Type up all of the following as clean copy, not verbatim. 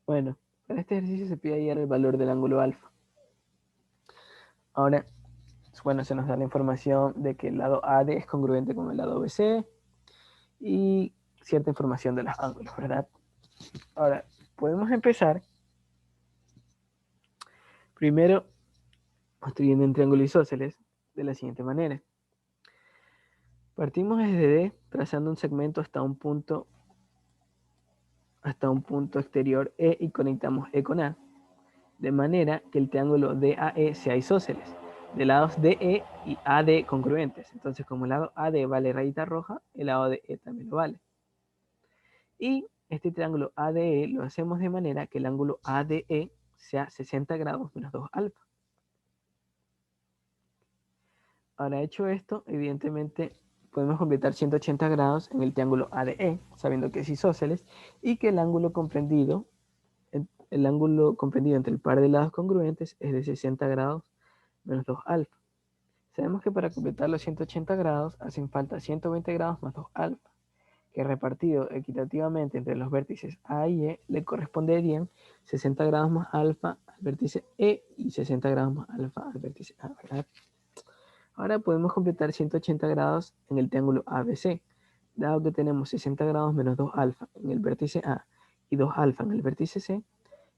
Bueno, para este ejercicio se pide hallar el valor del ángulo alfa. Ahora, bueno, se nos da la información de que el lado AD es congruente con el lado BC y cierta información de los ángulos, ¿verdad? Ahora, podemos empezar primero construyendo un triángulo isósceles de la siguiente manera. Partimos desde D trazando un segmento hasta un punto exterior E y conectamos E con A, de manera que el triángulo DAE sea isósceles, de lados DE y AD congruentes. Entonces, como el lado AD vale rayita roja, el lado DE también lo vale. Y este triángulo ADE lo hacemos de manera que el ángulo ADE sea 60 grados menos 2 alfa. Ahora, hecho esto, evidentemente podemos completar 180 grados en el triángulo ADE, sabiendo que es isósceles, y que el ángulo comprendido entre el par de lados congruentes es de 60 grados menos 2 alfa. Sabemos que para completar los 180 grados hacen falta 120 grados más 2 alfa, que repartido equitativamente entre los vértices A y E le corresponderían 60 grados más alfa al vértice E y 60 grados más alfa al vértice A, ¿verdad? Ahora podemos completar 180 grados en el triángulo ABC, dado que tenemos 60 grados menos 2 alfa en el vértice A y 2 alfa en el vértice C,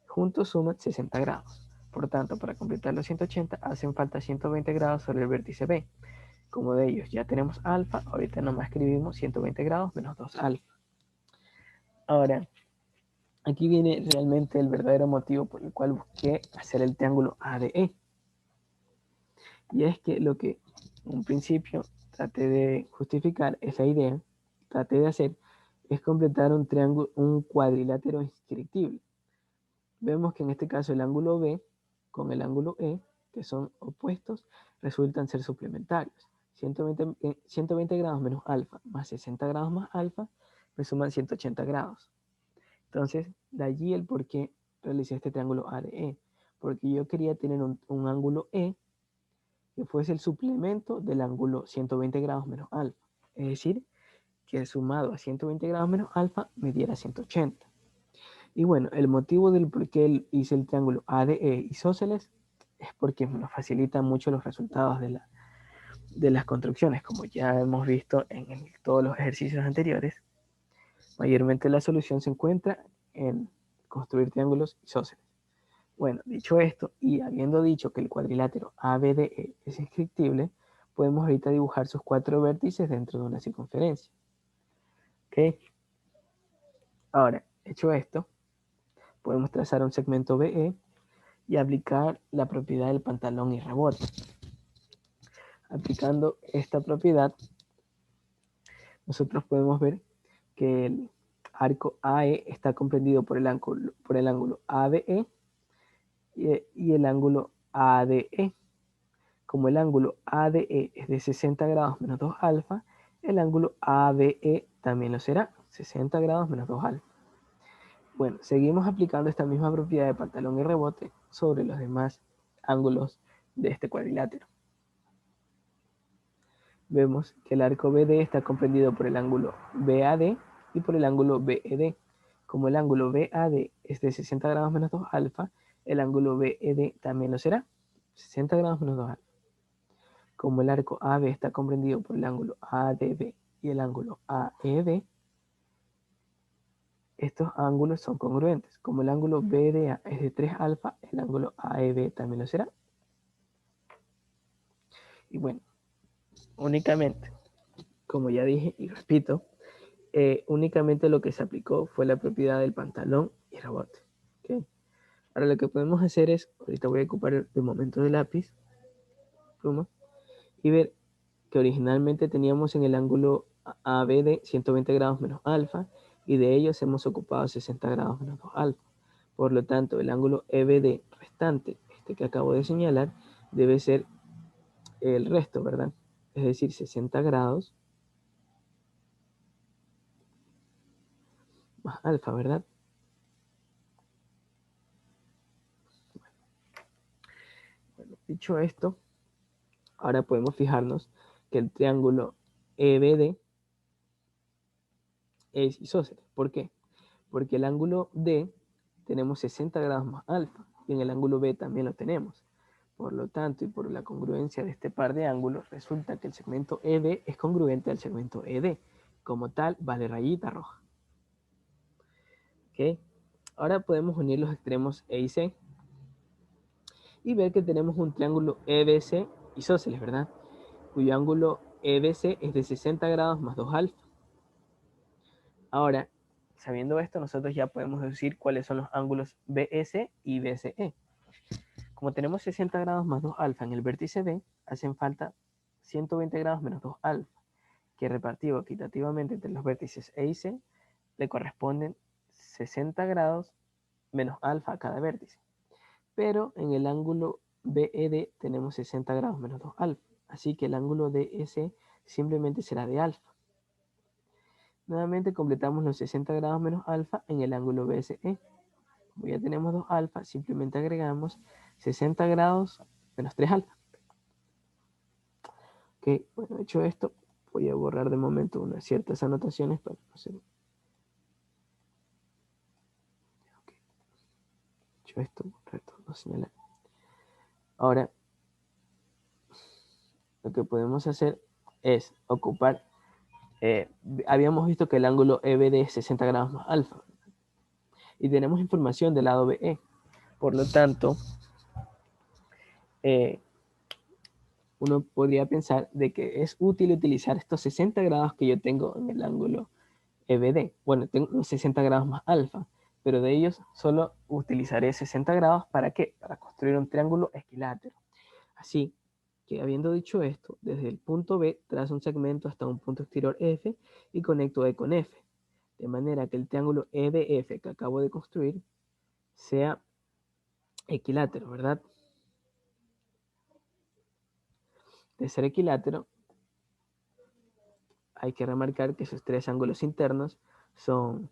juntos suman 60 grados. Por tanto, para completar los 180 hacen falta 120 grados sobre el vértice B. Como de ellos ya tenemos alfa, ahorita nomás escribimos 120 grados menos 2 alfa. Ahora, aquí viene realmente el verdadero motivo por el cual busqué hacer el triángulo ADE. Y es que lo que en un principio traté de justificar esa idea, traté de hacer, es completar un triángulo, un cuadrilátero inscriptible. Vemos que en este caso el ángulo B con el ángulo E, que son opuestos, resultan ser suplementarios. 120 grados menos alfa más 60 grados más alfa me suman 180 grados. Entonces, de allí el por qué realicé este triángulo ADE, porque yo quería tener un ángulo E que fuese el suplemento del ángulo 120 grados menos alfa. Es decir, que sumado a 120 grados menos alfa me diera 180. Y bueno, el motivo del por qué hice el triángulo ADE isósceles es porque nos facilita mucho los resultados de las construcciones, como ya hemos visto en todos los ejercicios anteriores. Mayormente la solución se encuentra en construir triángulos isósceles. Bueno, dicho esto, y habiendo dicho que el cuadrilátero ABDE es inscriptible, podemos ahorita dibujar sus 4 vértices dentro de una circunferencia. ¿Ok? Ahora, hecho esto, podemos trazar un segmento BE y aplicar la propiedad del pantalón y rebote. Aplicando esta propiedad, nosotros podemos ver que el arco AE está comprendido por el ángulo ABE y el ángulo ADE. Como el ángulo ADE es de 60 grados menos 2 alfa, el ángulo ABE también lo será, 60 grados menos 2 alfa. Bueno, seguimos aplicando esta misma propiedad de pantalón y rebote sobre los demás ángulos de este cuadrilátero. Vemos que el arco BD está comprendido por el ángulo BAD y por el ángulo BED. Como el ángulo BAD es de 60 grados menos 2 alfa, el ángulo BED también lo será, 60 grados menos 2 alfa. Como el arco AB está comprendido por el ángulo ADB y el ángulo AEB, estos ángulos son congruentes. Como el ángulo BDA es de 3 alfa, el ángulo AEB también lo será. Y bueno, únicamente, como ya dije y repito, únicamente lo que se aplicó fue la propiedad del pantalón y rebote. ¿Okay? Ahora lo que podemos hacer es, ahorita voy a ocupar de momento de lápiz, pluma, y ver que originalmente teníamos en el ángulo AB de 120 grados menos alfa, y de ellos hemos ocupado 60 grados menos 2 alfa. Por lo tanto, el ángulo EBD restante, este que acabo de señalar, debe ser el resto, ¿verdad? Es decir, 60 grados más alfa, ¿verdad? Bueno, dicho esto, ahora podemos fijarnos que el triángulo EBD es isósceles. ¿Por qué? Porque el ángulo D tenemos 60 grados más alfa, y en el ángulo B también lo tenemos. Por lo tanto, y por la congruencia de este par de ángulos, resulta que el segmento ED es congruente al segmento ED. Como tal, vale rayita roja. ¿Ok? Ahora podemos unir los extremos E y C y ver que tenemos un triángulo EBC isósceles, ¿verdad? Cuyo ángulo EBC es de 60 grados más 2 alfa. Ahora, sabiendo esto, nosotros ya podemos deducir cuáles son los ángulos BS y BCE. Como tenemos 60 grados más 2 alfa en el vértice B, hacen falta 120 grados menos 2 alfa, que repartido equitativamente entre los vértices E y C, le corresponden 60 grados menos alfa a cada vértice. Pero en el ángulo BED tenemos 60 grados menos 2 alfa, así que el ángulo DEC simplemente será de alfa. Nuevamente completamos los 60 grados menos alfa en el ángulo BSE. Como ya tenemos 2 alfa, simplemente agregamos 60 grados menos 3 alfa. Ok, bueno, hecho esto, voy a borrar de momento unas ciertas anotaciones para no ser... Okay. Hecho esto, borrar todo, no señalar. Ahora, lo que podemos hacer es ocupar... habíamos visto que el ángulo EBD es 60 grados más alfa. Y tenemos información del lado BE. Por lo tanto, uno podría pensar de que es útil utilizar estos 60 grados que yo tengo en el ángulo EBD. Bueno, tengo 60 grados más alfa, pero de ellos solo utilizaré 60 grados ¿para qué? Para construir un triángulo equilátero. Así que habiendo dicho esto, desde el punto B trazo un segmento hasta un punto exterior F y conecto E con F, de manera que el triángulo EBF que acabo de construir sea equilátero, ¿verdad? De ser equilátero, hay que remarcar que sus tres ángulos internos son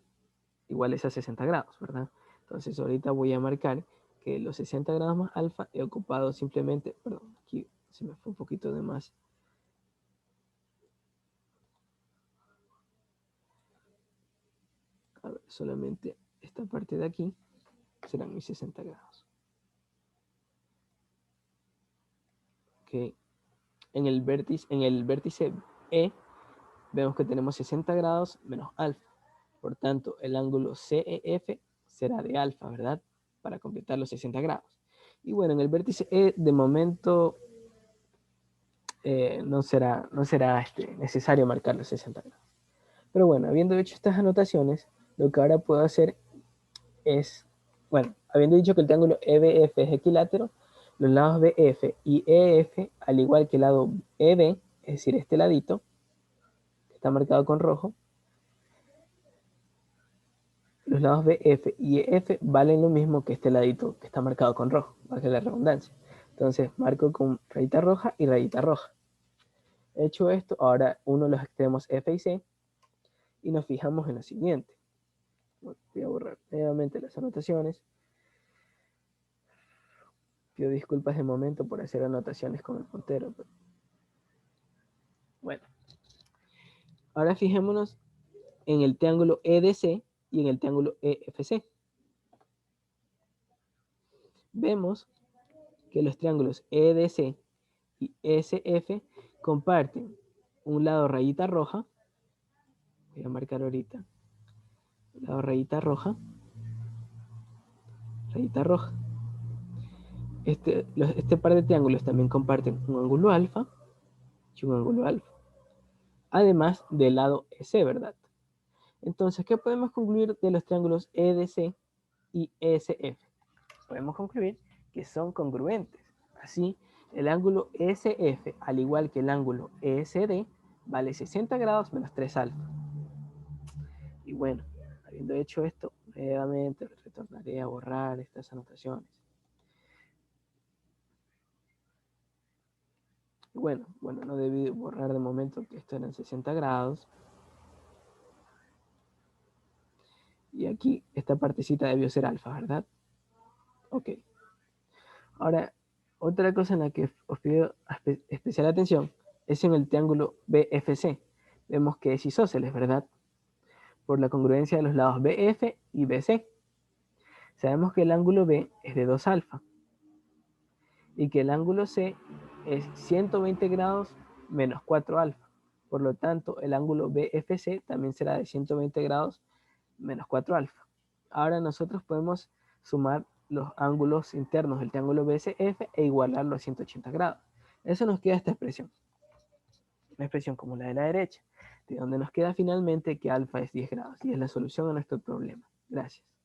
iguales a 60 grados, ¿verdad? Entonces ahorita voy a marcar que los 60 grados más alfa he ocupado simplemente, perdón, aquí se me fue un poquito de más. A ver, solamente esta parte de aquí serán mis 60 grados. Ok. En el vértice E vemos que tenemos 60 grados menos alfa. Por tanto, el ángulo CEF será de alfa, ¿verdad? Para completar los 60 grados. Y bueno, en el vértice E de momento no será necesario marcar los 60 grados. Pero bueno, habiendo hecho estas anotaciones, lo que ahora puedo hacer es, bueno, habiendo dicho que el triángulo EBF es equilátero, los lados BF y EF, al igual que el lado EB, es decir, este ladito, que está marcado con rojo, los lados BF y EF valen lo mismo que este ladito que está marcado con rojo, valga la redundancia. Entonces marco con rayita roja y rayita roja. Hecho esto, ahora uno los extremos F y C y nos fijamos en lo siguiente. Voy a borrar nuevamente las anotaciones. Pido disculpas de momento por hacer anotaciones con el puntero. Pero... Bueno, ahora fijémonos en el triángulo EDC y en el triángulo EFC. Vemos que los triángulos EDC y SF comparten un lado rayita roja. Voy a marcar ahorita. Lado rayita roja. Rayita roja. Este par de triángulos también comparten un ángulo alfa y un ángulo alfa. Además del lado EC, ¿verdad? Entonces, ¿qué podemos concluir de los triángulos EDC y ESF? Podemos concluir que son congruentes. Así, el ángulo ESF, al igual que el ángulo ESD, vale 60 grados menos 3 alfa. Y bueno, habiendo hecho esto, nuevamente retornaré a borrar estas anotaciones. Bueno, no debí borrar de momento que esto eran 60 grados. Y aquí esta partecita debió ser alfa, ¿verdad? Ok. Ahora, otra cosa en la que os pido especial atención es en el triángulo BFC. Vemos que es isósceles, ¿verdad? Por la congruencia de los lados BF y BC. Sabemos que el ángulo B es de 2 alfa y que el ángulo C es 120 grados menos 4 alfa. Por lo tanto, el ángulo BFC también será de 120 grados menos 4 alfa. Ahora nosotros podemos sumar los ángulos internos del triángulo BCF e igualarlo a 180 grados. Eso nos queda esta expresión. Una expresión como la de la derecha, de donde nos queda finalmente que alfa es 10 grados y es la solución a nuestro problema. Gracias.